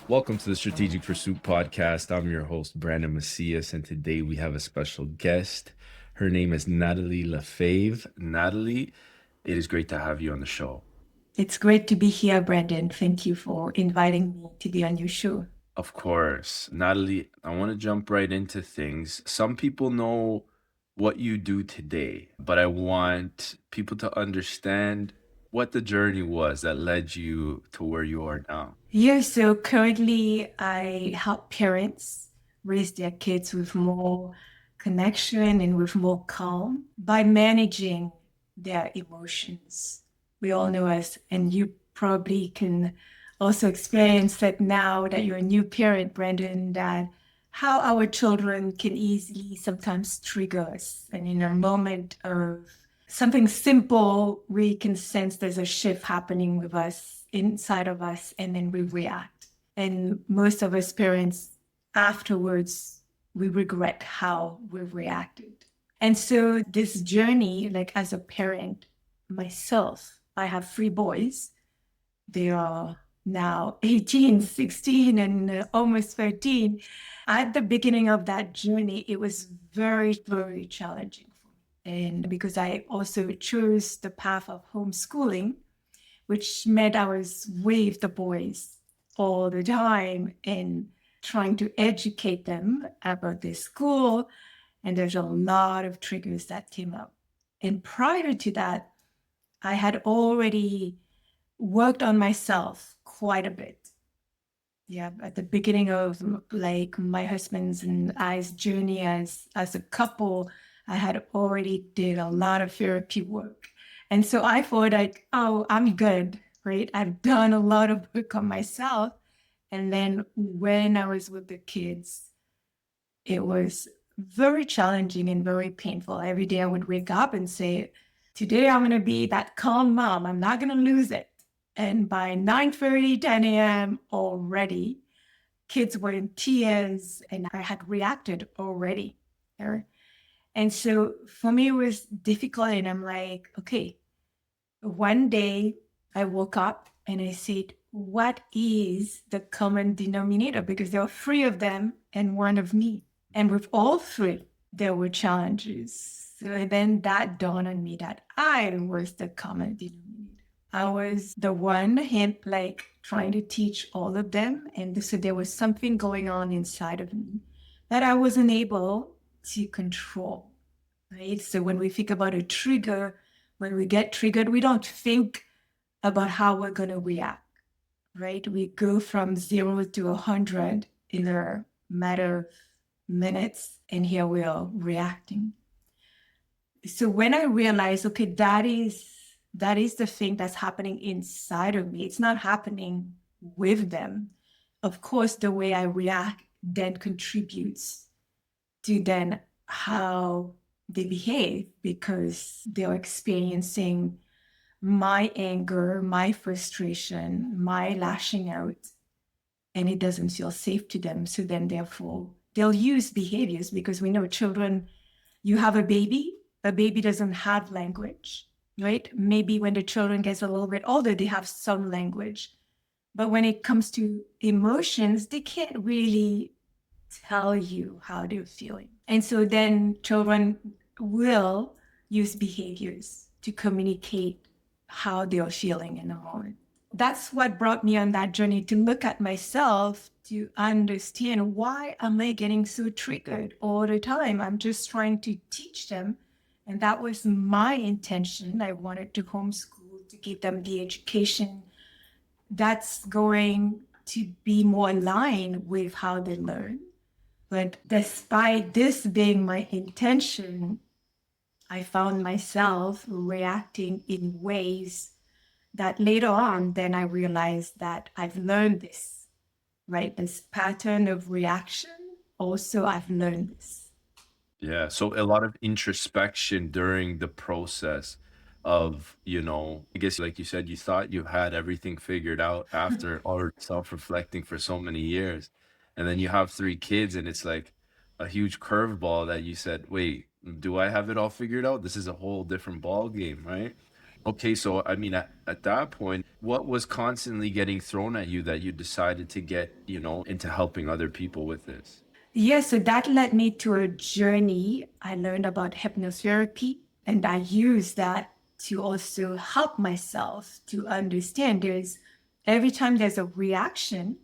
Welcome to the Strategic Pursuit Podcast. I'm your host, Brandon Macias, and today we have a special guest. Her name is Nathalie LeFave. Nathalie, it is great to have you on the show. It's great to be here, Brandon. Thank you for inviting me to be on your show. Of course. Nathalie, I want to jump right into things. Some people know what you do today, but I want people to understand what the journey was that led you to where you are now. Yeah, so currently I help parents raise their kids with more connection and with more calm by managing their emotions. We all know us, and you probably can also experience that now that you're a new parent, Brandon, that how our children can easily sometimes trigger us. And in a moment of something simple, we can sense there's a shift happening with us, inside of us, and then we react. And most of us parents, afterwards, we regret how we reacted. And so, this journey, like as a parent, myself, I have three boys. They are now 18, 16, and almost 13. At the beginning of that journey, it was very, very challenging for me. And because I also chose the path of homeschooling, which meant I was with the boys all the time and trying to educate them about their school. And there's a lot of triggers that came up. And prior to that, I had already worked on myself quite a bit. Yeah, at the beginning of like my husband's and I's journey as a couple, I had already did a lot of therapy work. And so I thought like, oh, I'm good, right? I've done a lot of work on myself. And then when I was with the kids, it was very challenging and very painful. Every day I would wake up and say, today I'm going to be that calm mom. I'm not going to lose it. And by 9:30, 10 a.m. already, kids were in tears and I had reacted already. And so for me, it was difficult. And I'm like, okay, one day I woke up and I said, what is the common denominator? Because there were three of them and one of me. And with all three, there were challenges. So then that dawned on me that I was the common denominator. I was the one like trying to teach all of them. And so there was something going on inside of me that I wasn't able to control, right? So when we think about a trigger, when we get triggered, we don't think about how we're going to react, right? We go from 0 to 100 in a matter of minutes, and here we are reacting. So when I realized, okay, that is the thing that's happening inside of me. It's not happening with them. Of course, the way I react then contributes to then how they behave because they're experiencing my anger, my frustration, my lashing out, and it doesn't feel safe to them. So then therefore they'll use behaviors because we know children, you have a baby doesn't have language, right? Maybe when the children gets a little bit older, they have some language. But when it comes to emotions, they can't really tell you how they're feeling. And so then children will use behaviors to communicate how they're feeling in a moment. That's what brought me on that journey to look at myself, to understand why am I getting so triggered all the time? I'm just trying to teach them. And that was my intention. I wanted to homeschool to give them the education that's going to be more in line with how they learn. But despite this being my intention, I found myself reacting in ways that later on, then I realized that I've learned this, right? This pattern of reaction. Also, I've learned this. Yeah, so a lot of introspection during the process of, I guess like you said, you thought you had everything figured out after all self-reflecting for so many years. And then you have three kids and it's like a huge curveball that you said, wait, do I have it all figured out? This is a whole different ball game, right? Okay, so I mean, at that point, What was constantly getting thrown at you that you decided to get, into helping other people with this? Yeah, so that led me to a journey. I learned about hypnotherapy, and I use that to also help myself to understand every time there's a reaction,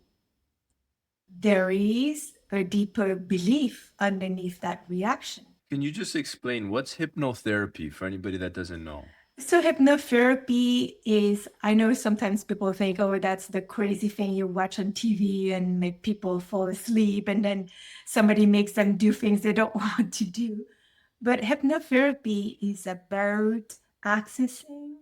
there is a deeper belief underneath that reaction. Can you just explain what's hypnotherapy for anybody that doesn't know? So hypnotherapy is, I know sometimes people think, oh, that's the crazy thing you watch on TV and make people fall asleep, and then somebody makes them do things they don't want to do. But hypnotherapy is about accessing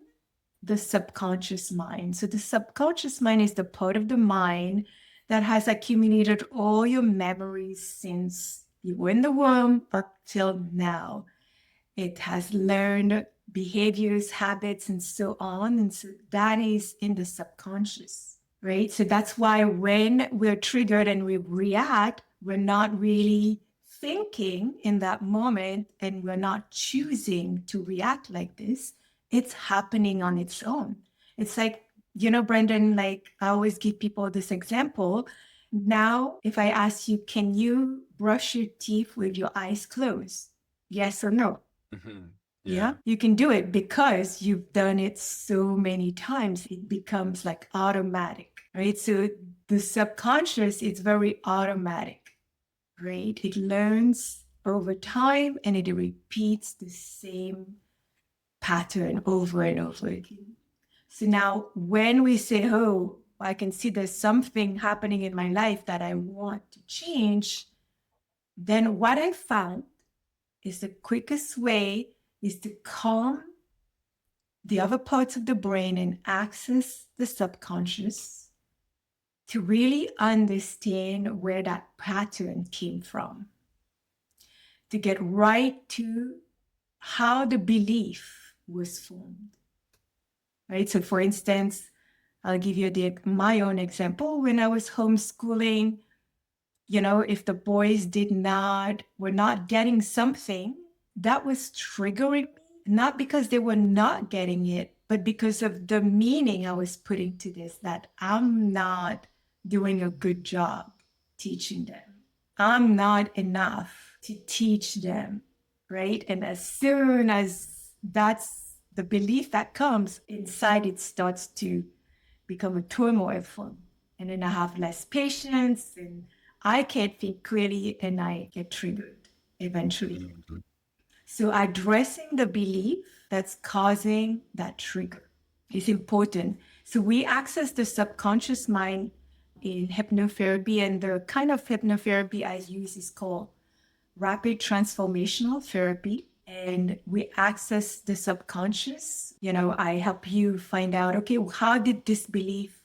the subconscious mind. So the subconscious mind is the part of the mind that has accumulated all your memories since you were in the womb up till now. It has learned behaviors, habits, and so on. And so that is in the subconscious, right? So that's why when we're triggered and we react, we're not really thinking in that moment and we're not choosing to react like this. It's happening on its own. It's like, Brendan, like I always give people this example. Now, if I ask you, can you brush your teeth with your eyes closed? Yes or no? Mhm. Yeah, Yeah. you can do it because you've done it so many times. It becomes like automatic, right? So the subconscious is very automatic, right? It learns over time and it repeats the same pattern over and over again. So now when we say, oh, I can see there's something happening in my life that I want to change, then what I found is the quickest way is to calm the other parts of the brain and access the subconscious to really understand where that pattern came from, to get right to how the belief was formed. Right. So, for instance, I'll give you my own example. When I was homeschooling, if the boys were not getting something, that was triggering me, not because they were not getting it, but because of the meaning I was putting to this, that I'm not doing a good job teaching them. I'm not enough to teach them, right? And as soon as that's the belief that comes inside, it starts to become a turmoil for me. And then I have less patience and I can't think clearly and I get triggered eventually. Mhm. So addressing the belief that's causing that trigger is important. So we access the subconscious mind in hypnotherapy, and the kind of hypnotherapy I use is called rapid transformational therapy. And we access the subconscious. I help you find out, okay, how did this belief,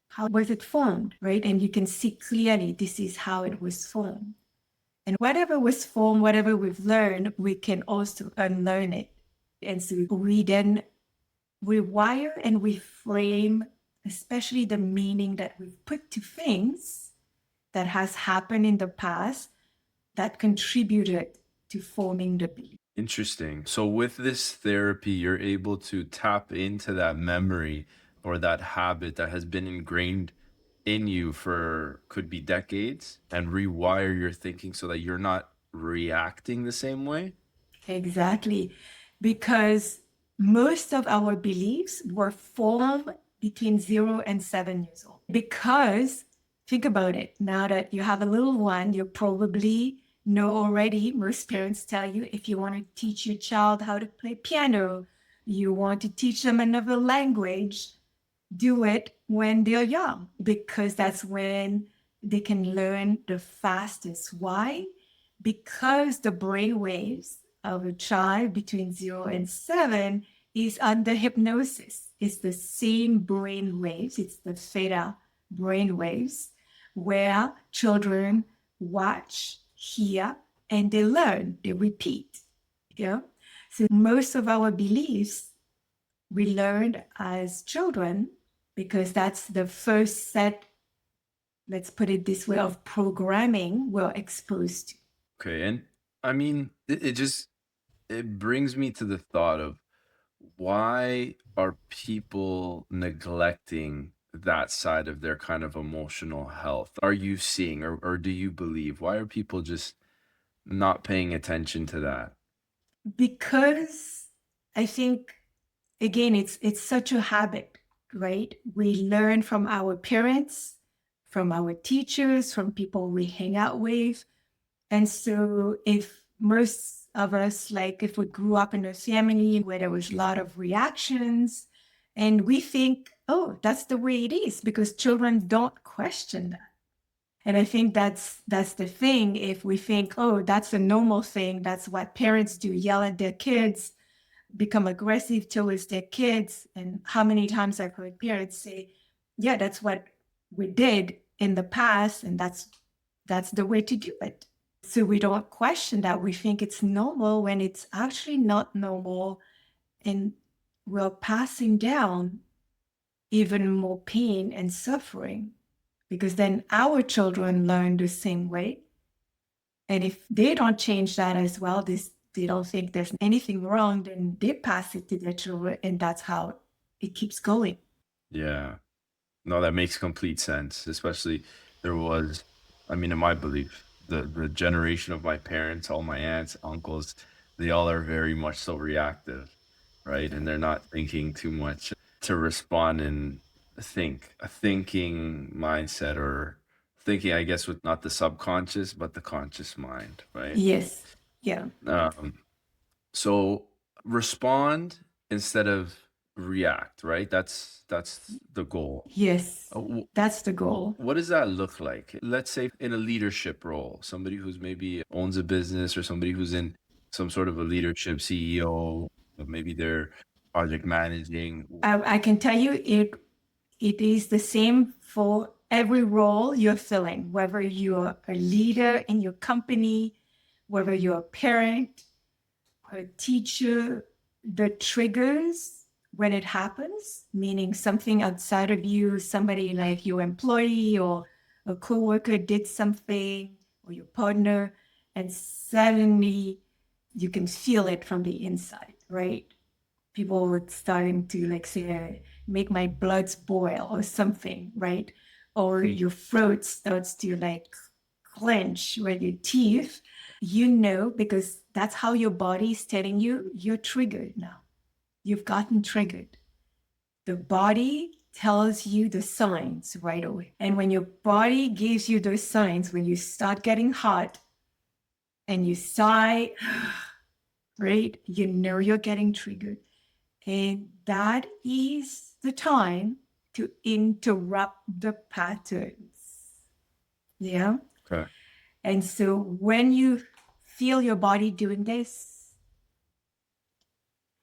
how was it formed, right? And you can see clearly this is how it was formed. And whatever was formed, whatever we've learned, we can also unlearn it. And so we then rewire and reframe, especially the meaning that we've put to things that has happened in the past that contributed to forming the belief. Interesting. So with this therapy, you're able to tap into that memory or that habit that has been ingrained in you for could be decades and rewire your thinking so that you're not reacting the same way. Exactly. Because most of our beliefs were formed between 0 and 7 years old. Because think about it, now that you have a little one, you probably know already, most parents tell you if you want to teach your child how to play piano, you want to teach them another language, do it when they're young because that's when they can learn the fastest. Why? Because the brain waves of a child between 0 and 7 is under hypnosis. It's the same brain waves, it's the theta brain waves where children watch, hear, and they learn, they repeat. Yeah. So most of our beliefs we learned as children because that's the first set, let's put it this way, of programming we're exposed to. Okay. And I mean, it brings me to the thought of why are people neglecting that side of their kind of emotional health? Are you seeing, or do you believe? Why are people just not paying attention to that? Because I think, again, it's such a habit, right? We learn from our parents, from our teachers, from people we hang out with. And so if most of us, like if we grew up in a family where there was a lot of reactions, and we think, oh, that's the way it is, because children don't question that. And I think that's the thing. If we think, oh, that's a normal thing, that's what parents do, yell at their kids, become aggressive towards their kids. And how many times I've heard parents say, yeah, that's what we did in the past, and that's the way to do it. So we don't question that. We think it's normal when it's actually not normal. And we're passing down even more pain and suffering, because then our children learn the same way. And if they don't change that as well, they don't think there's anything wrong, then they pass it to their children. And that's how it keeps going. Yeah. No, that makes complete sense, especially there was I mean, in my belief, the generation of my parents, all my aunts, uncles, they all are very much so reactive, right? And they're not thinking too much to respond and think. A thinking mindset or thinking, I guess, with not the subconscious, but the conscious mind, right? Yes. Yeah. Um, so respond instead of react, right? That's the goal. Yes. Uh, That's the goal. what does that look like? Let's say in a leadership role, somebody who's maybe owns a business or somebody who's in some sort of a leadership CEO, or maybe they're project managing. I can tell you it is the same for every role you're filling, whether you're a leader in your company, whether you're a parent, a teacher, the triggers when it happens, meaning something outside of you, somebody like your employee or a coworker did something, or your partner, and suddenly you can feel it from the inside, right? People were starting to like say, make my bloods boil or something, right? Or your throat starts to like clench with your teeth, because that's how your body is telling you you're triggered now. You've gotten triggered. The body tells you the signs right away. And when your body gives you those signs, when you start getting hot and you sigh, right, you're getting triggered. And that is the time to interrupt the patterns. Yeah. Okay. And so when you feel your body doing this,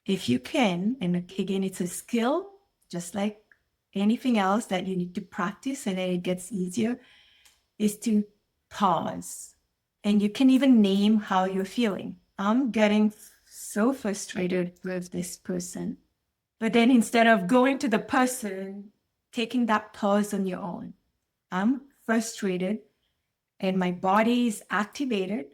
if you can, and again, it's a skill, just like anything else that you need to practice and then it gets easier, is to pause. And you can even name how you're feeling. I'm getting so frustrated with this person. But then instead of going to the person, taking that pause on your own, I'm frustrated and my body is activated,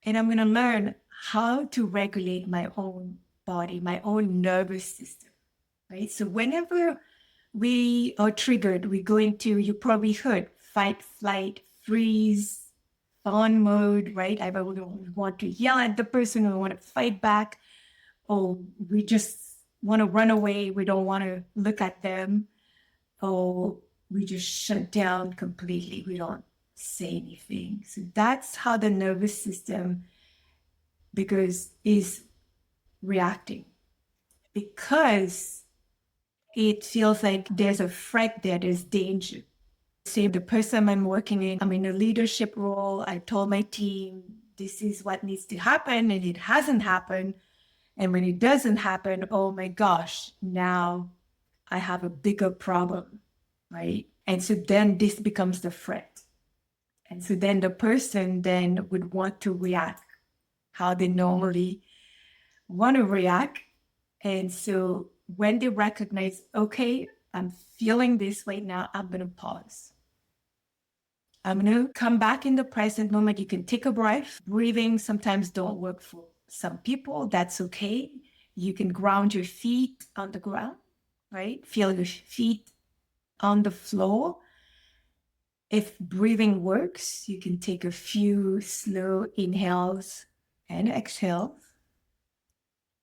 and I'm going to learn how to regulate my own body, my own nervous system, right? So whenever we are triggered, we go into, you probably heard, fight, flight, freeze, fawn mode, right? Either we want to yell at the person, or we want to fight back, or we just want to run away. We don't want to look at them, or we just shut down completely. We don't say anything. So that's how the nervous system, because is reacting, because it feels like there's a threat there, there's danger. Say the person I'm working in, I'm in a leadership role. I told my team this is what needs to happen, and it hasn't happened. And when it doesn't happen, oh my gosh, now I have a bigger problem, right? And so then this becomes the threat. And so then the person then would want to react how they normally want to react. And so when they recognize, okay, I'm feeling this right now, I'm going to pause. I'm going to come back in the present moment. You can take a breath. Breathing sometimes don't work for some people. That's okay. You can ground your feet on the ground, right? Feel your feet on the floor. If breathing works, you can take a few slow inhales and exhales.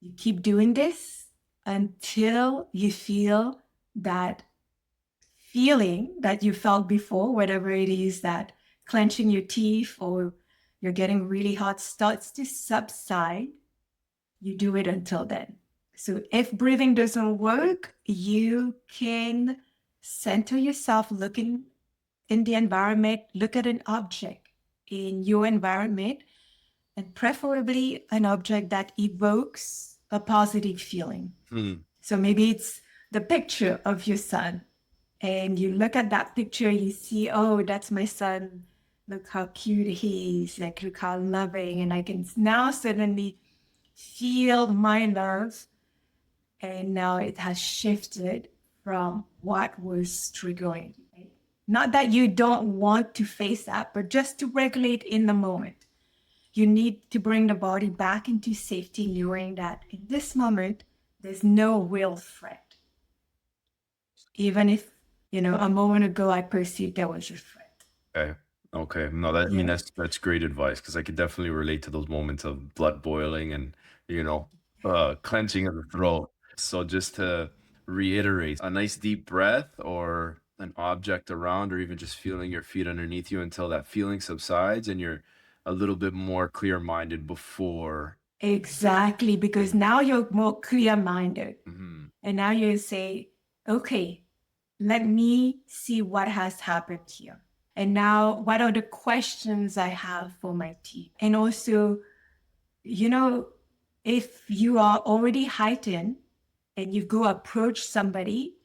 You keep doing this until you feel that feeling that you felt before, whatever it is, that clenching your teeth or you're getting really hot starts to subside. You do it until then. So if breathing doesn't work, you can center yourself looking in the environment, look at an object in your environment, and preferably an object that evokes a positive feeling. Hmm. So maybe it's the picture of your son, and you look at that picture, you see, oh, that's my son. Look how cute he is. Like, look how loving. And I can now suddenly feel my love. And now it has shifted from what was triggering. Right? Not that you don't want to face that, but just to regulate in the moment. You need to bring the body back into safety, knowing that in this moment, there's no real threat. Even if, a moment ago I perceived there was a threat. Okay. Okay. No, that I mean, Yeah, that's great advice because I could definitely relate to those moments of blood boiling and, you know, clenching of the throat. So just to reiterate, a nice deep breath or an object around or even just feeling your feet underneath you until that feeling subsides and you're a little bit more clear-minded before. exactly. Because now you're more clear minded. Mhm. And now you say, okay, let me see what has happened here. And now, what are the questions I have for my team? And also, you know, if you are already heightened and you go approach somebody,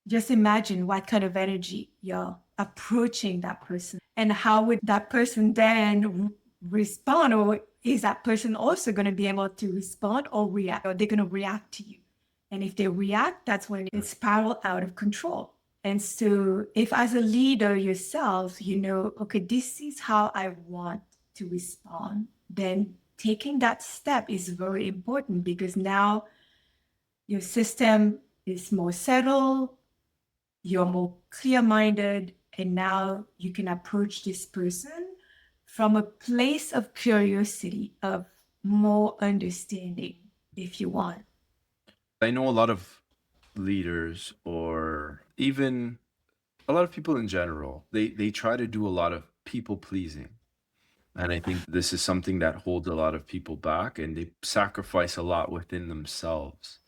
just imagine what kind of energy you're approaching that person and how would that person then respond, or is that person also going to be able to respond or react, or they're going to react to you? And if they react, that's when it's spiral out of control. And so if as a leader yourself, okay, this is how I want to respond, then taking that step is very important because now your system is more settled, you're more clear minded, and now you can approach this person from a place of curiosity, of more understanding, if you want. I know a lot of leaders or even a lot of people in general, they try to do a lot of people pleasing. And I think this is something that holds a lot of people back and they sacrifice a lot within themselves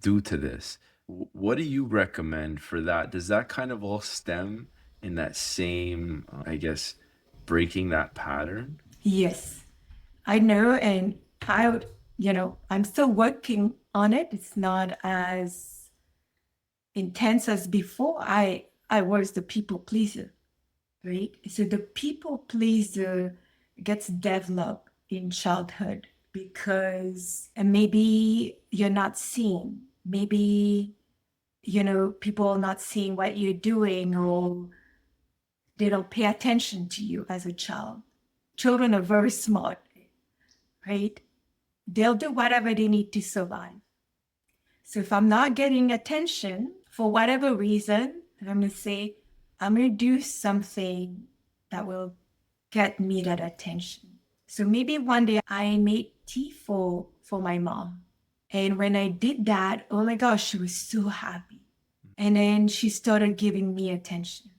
due to this. What do you recommend for that? Does that kind of all stem in that same, I guess, breaking that pattern? Yes, I know. And I'm still working on it. It's not as intense as before. I was the people pleaser, right? So the people pleaser gets developed in childhood because and maybe you're not seen. Maybe, people are not seeing what you're doing, or they don't pay attention to you as a child. Children are very smart, right? They'll do whatever they need to survive. So if I'm not getting attention for whatever reason, I'm going to say, I'm going to do something that will get me that attention. So maybe one day I made tea for my mom. And when I did that, oh my gosh, she was so happy. And then she started giving me attention.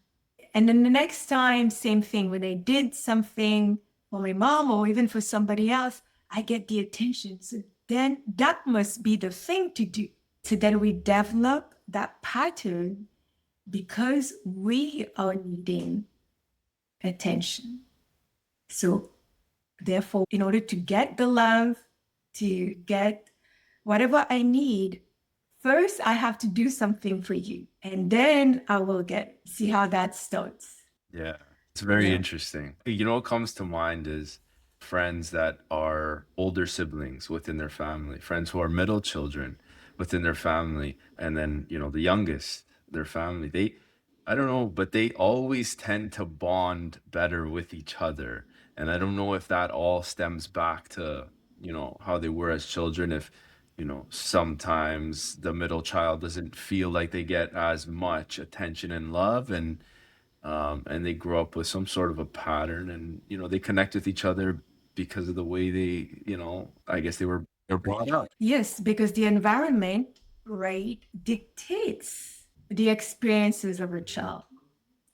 And then the next time, same thing. When I did something for my mom or even for somebody else, I get the attention. So then that must be the thing to do. So then we develop that pattern because we are needing attention. So therefore, in order to get the love, to get whatever I need, first I have to do something for you. And then I will see how that starts. Yeah, it's very Yeah. interesting. You know what comes to mind is friends that are older siblings within their family, friends who are middle children within their family, and then, the youngest, their family. I don't know, but they always tend to bond better with each other. And I don't know if that all stems back to, how they were as children, if sometimes the middle child doesn't feel like they get as much attention and love, and they grow up with some sort of a pattern, and they connect with each other because of the way I guess they're brought up. Yes, because the environment, right, dictates the experiences of a child.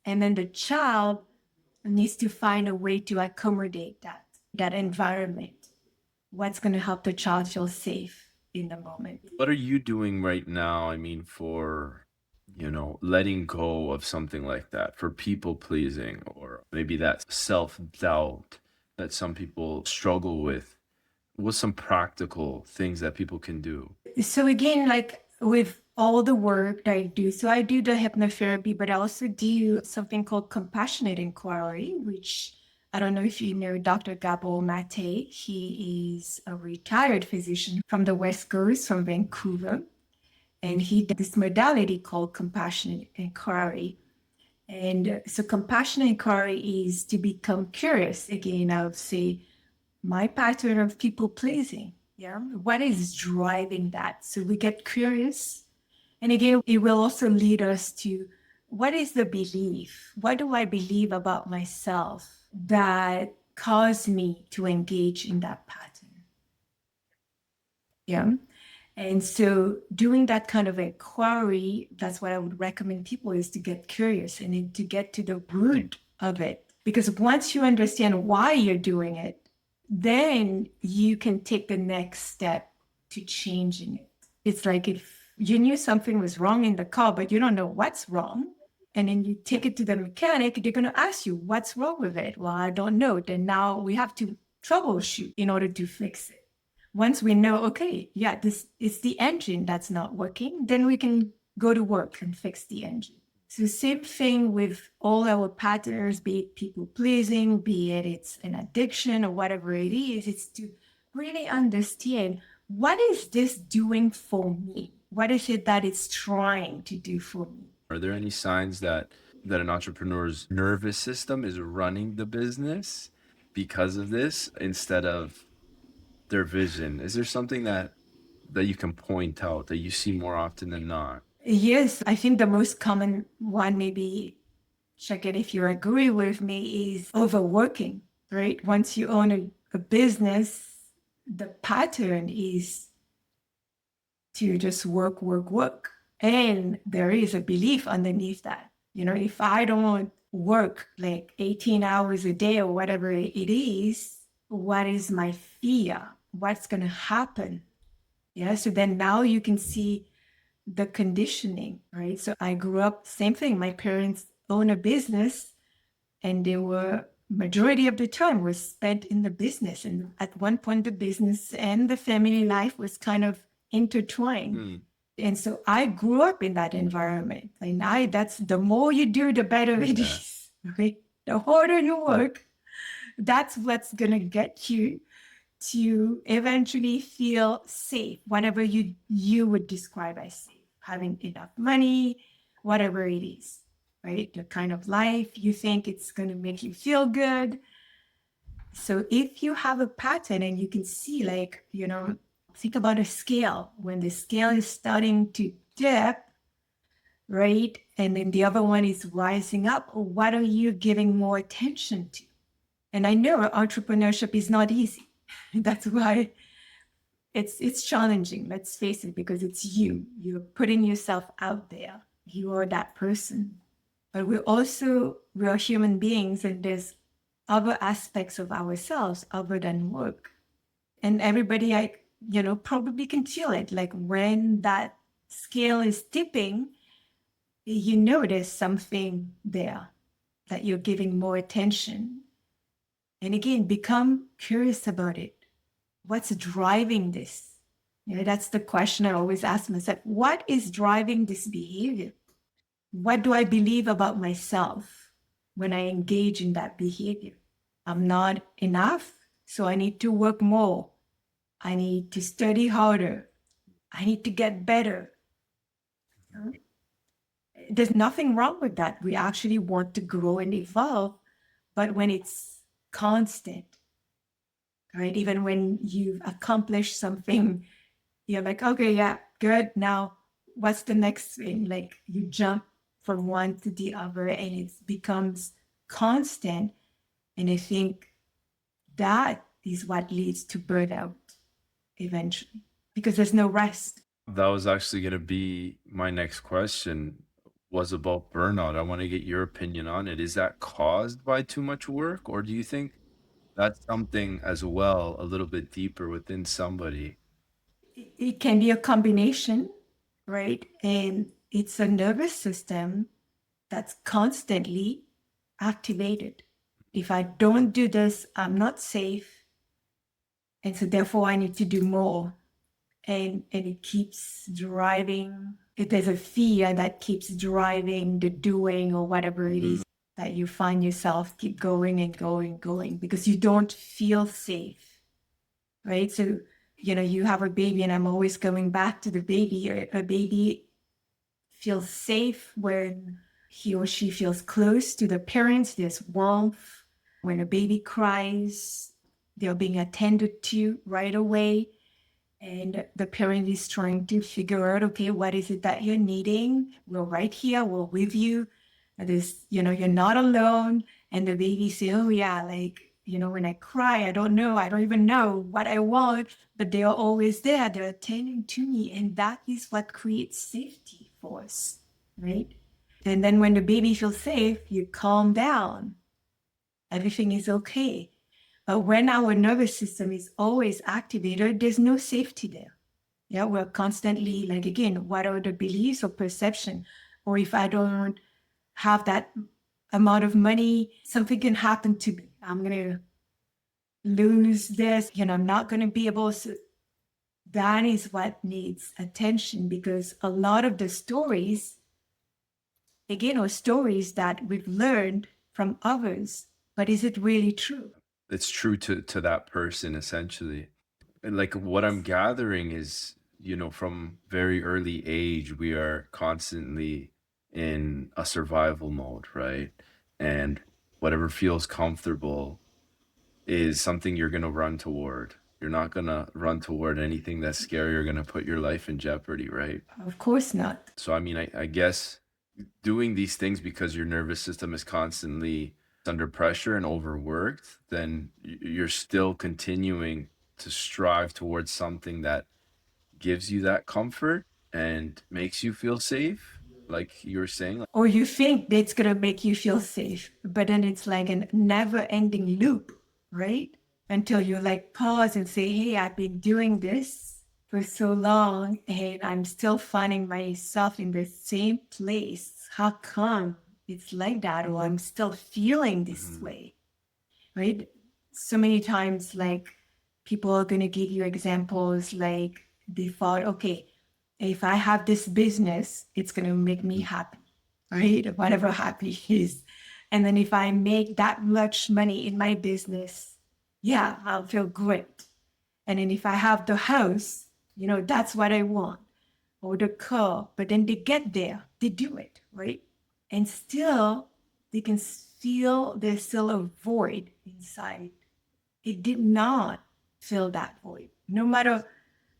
And then the child needs to find a way to accommodate that environment. What's going to help the child feel safe in the moment? What are you doing right now? I mean, for, letting go of something like that, for people pleasing, or maybe that self doubt that some people struggle with. What's some practical things that people can do? So again, like with all the work that I do, so I do the hypnotherapy, but I also do something called compassionate inquiry, which I don't know if you know Dr. Gabor Mate. He is a retired physician from the West Coast, from Vancouver, and he did this modality called compassionate inquiry. And so compassionate inquiry is to become curious again of, say, my pattern of people pleasing. Yeah. What is driving that? So we get curious. And again, it will also lead us to what is the belief? What do I believe about myself that caused me to engage in that pattern? Yeah. And so doing that kind of inquiry, that's what I would recommend people is to get curious and then to get to the root of it. Because once you understand why you're doing it, then you can take the next step to changing it. It's like if you knew something was wrong in the car, but you don't know what's wrong, and then you take it to the mechanic, they're going to ask you, what's wrong with it? Well, I don't know. Then now we have to troubleshoot in order to fix it. Once we know, okay, yeah, this is the engine that's not working, then we can go to work and fix the engine. So same thing with all our patterns, be it people pleasing, be it it's an addiction or whatever it is, it's to really understand what is this doing for me? What is it that it's trying to do for me? Are there any signs that an entrepreneur's nervous system is running the business because of this instead of their vision? Is there something that you can point out that you see more often than not? Yes, I think the most common one, maybe check it if you agree with me, is overworking, right? Once you own a business, the pattern is to just work, work, work. And there is a belief underneath that. If I don't work like 18 hours a day or whatever it is, what is my fear? What's going to happen? Yeah. So then now you can see the conditioning, right? So I grew up, same thing. My parents own a business and they were majority of the time was spent in the business. And at one point, the business and the family life was kind of intertwined. Hmm. And so I grew up in that environment. And that's the more you do, the better it Yeah. is. Right? The harder you work, that's what's gonna get you to eventually feel safe, whatever you would describe as safe, having enough money, whatever it is, right? The kind of life you think it's going to make you feel good. So if you have a pattern and you can see, like, think about a scale. When the scale is starting to dip, right? And then the other one is rising up, what are you giving more attention to? And I know entrepreneurship is not easy. That's why it's challenging, let's face it, because it's you're putting yourself out there, you are that person. But we're human beings, and there's other aspects of ourselves other than work. And everybody, probably can feel it, like when that scale is tipping, there's something there that you're giving more attention. And again, become curious about it. What's driving this? That's the question I always ask myself. What is driving this behavior? What do I believe about myself when I engage in that behavior? I'm not enough, so I need to work more. I need to study harder. I need to get better. There's nothing wrong with that. We actually want to grow and evolve, but when it's constant, right? Even when you've accomplished something You're like, okay, yeah, good. Now, what's the next thing? Like you jump from one to the other and it becomes constant. And I think that is what leads to burnout eventually because there's no rest. That was actually gonna be my next question, was about burnout. I wanna get your opinion on it. Is that caused by too much work, or do you think that's something as well, a little bit deeper within somebody? It can be a combination, right? And it's a nervous system that's constantly activated. If I don't do this, I'm not safe. And so therefore I need to do more. And it keeps driving. If there's a fear that keeps driving the doing or whatever it Mhm, is that you find yourself keep going and going, going because you don't feel safe, right? So, you have a baby, and I'm always going back to the baby. A baby feels safe when he or she feels close to the parents. There's warmth. When a baby cries, they're being attended to right away. And the parent is trying to figure out, okay, what is it that you're needing? We're right here. We're with you. You're not alone. And the baby say, oh yeah, like, when I cry, I don't know. I don't even know what I want, but they are always there. They're attending to me. And that is what creates safety for us, right? And then when the baby feels safe, you calm down. Everything is okay. But when our nervous system is always activated, there's no safety there. Yeah, we're constantly like, again, what are the beliefs or perception? Or if I don't have that amount of money, something can happen to me. I'm going to lose this, I'm not going to be able to. That is what needs attention because a lot of the stories, again, are stories that we've learned from others. But is it really true? it's true to that person, essentially. And, like, what I'm gathering is, from very early age, we are constantly in a survival mode, right? And whatever feels comfortable is something you're gonna run toward. You're not gonna run toward anything that's scary or gonna put your life in jeopardy, right? Of course not. So, I mean, I guess doing these things because your nervous system is constantly under pressure and overworked, then you're still continuing to strive towards something that gives you that comfort and makes you feel safe, like you were saying. Or you think that's going to make you feel safe, but then it's like a never ending loop, right? Until you like pause and say, hey, I've been doing this for so long and I'm still finding myself in the same place. How come it's like that? Or I'm still feeling this Mhm, way, right? So many times, like people are going to give you examples like they thought, okay, if I have this business, it's going to make me mhm, happy, right? Whatever happy is. And then if I make that much money in my business, yeah, I'll feel great. And then if I have the house, that's what I want, or the car. But then they get there, they do it, right? And still, they can feel there's still a void inside. It did not fill that void, no matter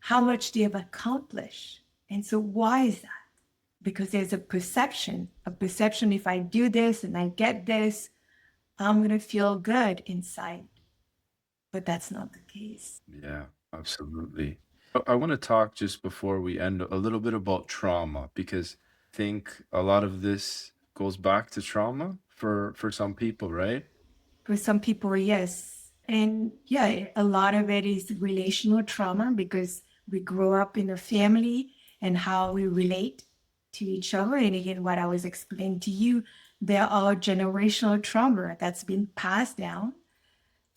how much they have accomplished. And so, why is that? Because there's a perception if I do this and I get this, I'm going to feel good inside. But that's not the case. yeah, absolutely. I wanna talk just before we end a little bit about trauma, because I think a lot of this goes back to trauma for some people, right? For some people, yes. And yeah, a lot of it is relational trauma because we grow up in a family and how we relate to each other. And again, what I was explaining to you, there are generational trauma that's been passed down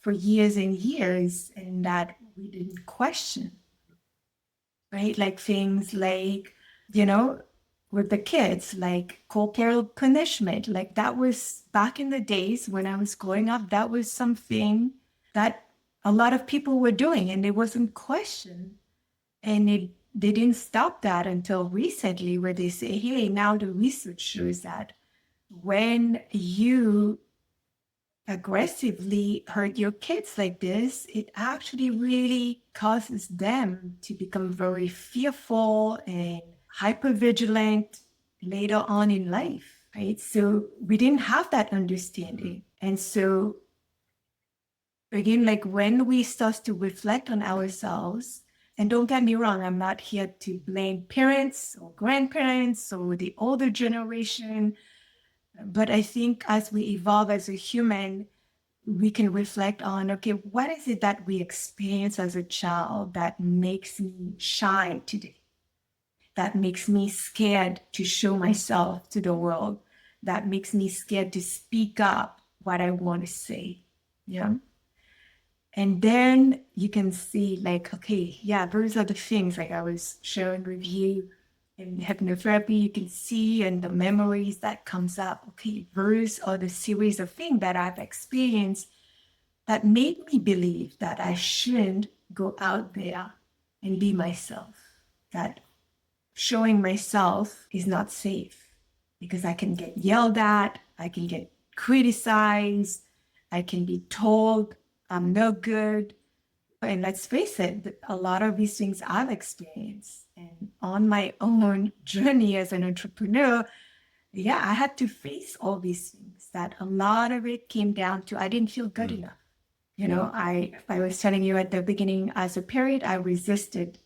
for years and years and that we didn't question, right? Like things like, you know, with the kids, like corporal punishment. Like that was back in the days when I was growing up, that was something that a lot of people were doing and it wasn't questioned. And they didn't stop that until recently, where they say, hey, now the research shows that when you aggressively hurt your kids like this, it actually really causes them to become very fearful and hypervigilant later on in life, right? So we didn't have that Mhm. understanding. And so, again, like when we start to reflect on ourselves, and don't get me wrong, I'm not here to blame parents or grandparents or the older generation, but I think as we evolve as a human, we can reflect on, okay, what is it that we experience as a child that makes me shy today, that makes me scared to show myself to the world, that makes me scared to speak up what I want to say. Yeah. And then you can see, like, okay, yeah, those are the things like I was sharing with you in hypnotherapy. You can see and the memories that comes up. Okay, those are the series of things that I've experienced that made me believe that I shouldn't go out there and be myself, that showing myself is not safe because I can get yelled at, I can get criticized, I can be told I'm no good. And let's face it, a lot of these things I've experienced. And on my own journey as an entrepreneur, yeah, I had to face all these things that a lot of it came down to I didn't feel good Mm. enough. I was telling you at the beginning, as a parent, I resisted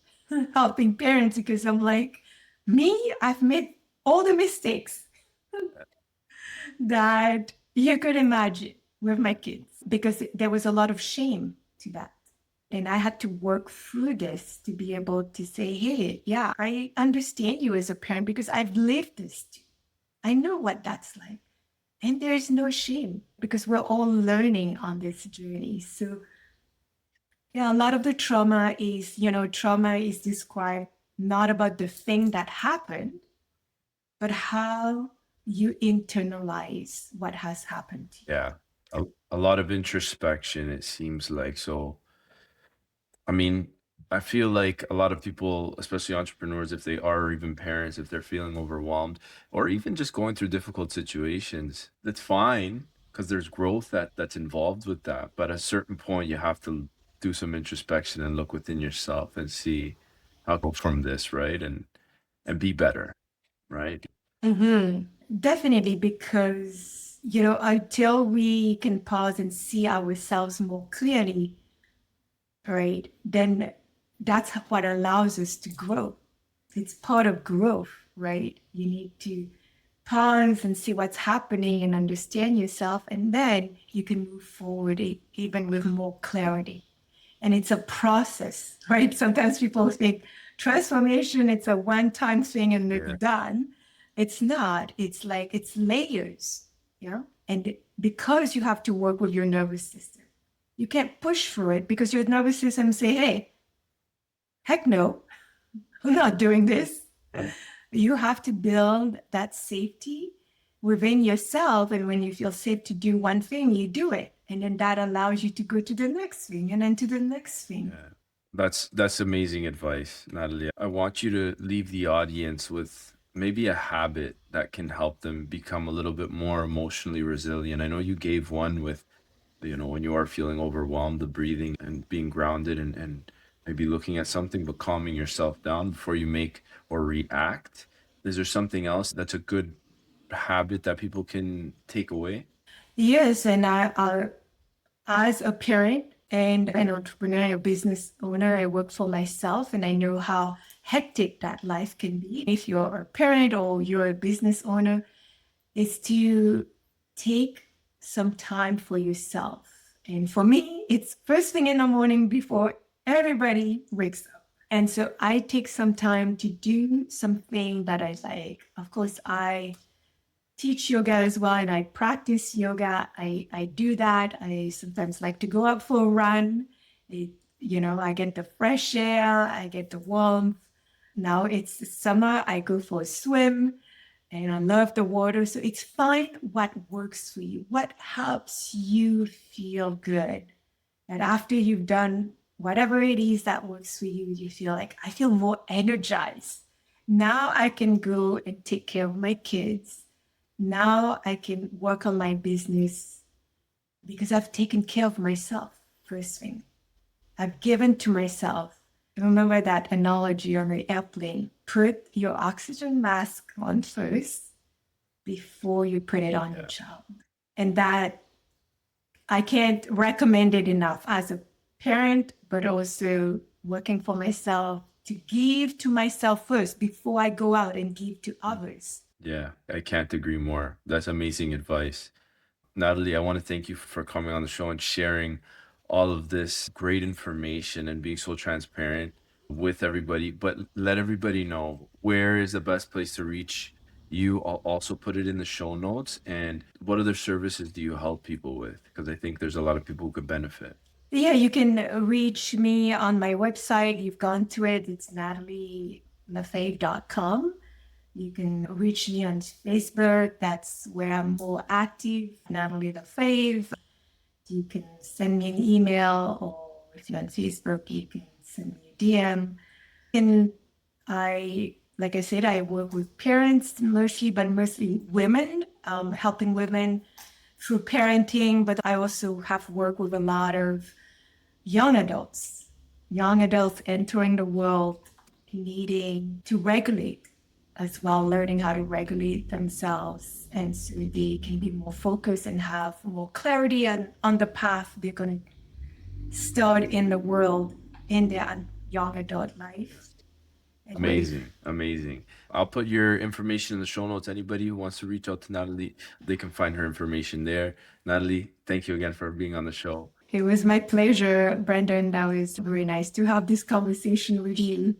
helping parents because I'm like, me, I've made all the mistakes that you could imagine with my kids because there was a lot of shame to that. And I had to work through this to be able to say, hey, yeah, I understand you as a parent because I've lived this too. I know what that's like. And there's no shame because we're all learning on this journey. So yeah, a lot of the trauma is described not about the thing that happened, but how you internalize what has happened to you. Yeah. A, a lot of introspection, it seems like. So, I mean, I feel like a lot of people, especially entrepreneurs, if they are or even parents, if they're feeling overwhelmed or even just going through difficult situations, that's fine because there's growth that's involved with that. But at a certain point, you have to do some introspection and look within yourself and see how to go from this, right? And be better, right? Mhm. Definitely, because, until we can pause and see ourselves more clearly, right, then that's what allows us to grow. It's part of growth, right? You need to pause and see what's happening and understand yourself, and then you can move forward even with more clarity. And it's a process, right? Sometimes people think transformation, it's a one-time thing and it's Yeah. done. It's not. It's like it's layers, yeah. And because you have to work with your nervous system, you can't push through it because your nervous system say, "Hey, heck no, I'm not doing this." You have to build that safety within yourself. And when you feel safe to do one thing, you do it. And then that allows you to go to the next thing and then to the next thing. Yeah. That's amazing advice, Natalie. I want you to leave the audience with maybe a habit that can help them become a little bit more emotionally resilient. I know you gave one with, when you are feeling overwhelmed, the breathing and being grounded and maybe looking at something, but calming yourself down before you make or react. Is there something else that's a good habit that people can take away? Yes, and as a parent and an entrepreneur, a business owner, I work for myself and I know how hectic that life can be. If you're a parent or you're a business owner, is to take some time for yourself. And for me, it's first thing in the morning before everybody wakes up. And so I take some time to do something that I like. Of course, I teach yoga as well and I practice yoga. I do that. I sometimes like to go out for a run. I get the fresh air, I get the warmth. Now it's the summer, I go for a swim and I love the water. So it's find what works for you, what helps you feel good. And after you've done whatever it is that works for you, you feel like, I feel more energized. Now I can go and take care of my kids. Now I can work on my business because I've taken care of myself, first thing. I've given to myself. Remember that analogy on the airplane. Put your oxygen mask on first before you put it on your Yeah. child. And that I can't recommend it enough as a parent, but also working for myself to give to myself first before I go out and give to others. Yeah, I can't agree more. That's amazing advice. Natalie, I want to thank you for coming on the show and sharing all of this great information and being so transparent with everybody. But let everybody know, where is the best place to reach you. I'll also put it in the show notes. And what other services do you help people with? Because I think there's a lot of people who could benefit. Yeah, you can reach me on my website. You've gone to it. It's natalielefave.com. You can reach me on Facebook. That's where I'm more active, Nathalie LeFave. You can send me an email, or if you're on Facebook, you can send me a DM. And like I said, I work with parents mostly, but mostly women, helping women through parenting. But I also have worked with a lot of young adults entering the world needing to regulate as well, learning how to regulate themselves. And so they can be more focused and have more clarity on the path they're going to start in the world in their young adult life. And Amazing. Amazing. I'll put your information in the show notes. Anybody who wants to reach out to Natalie, they can find her information there. Natalie, thank you again for being on the show. it was my pleasure, Brandon. That was very nice to have this conversation with you.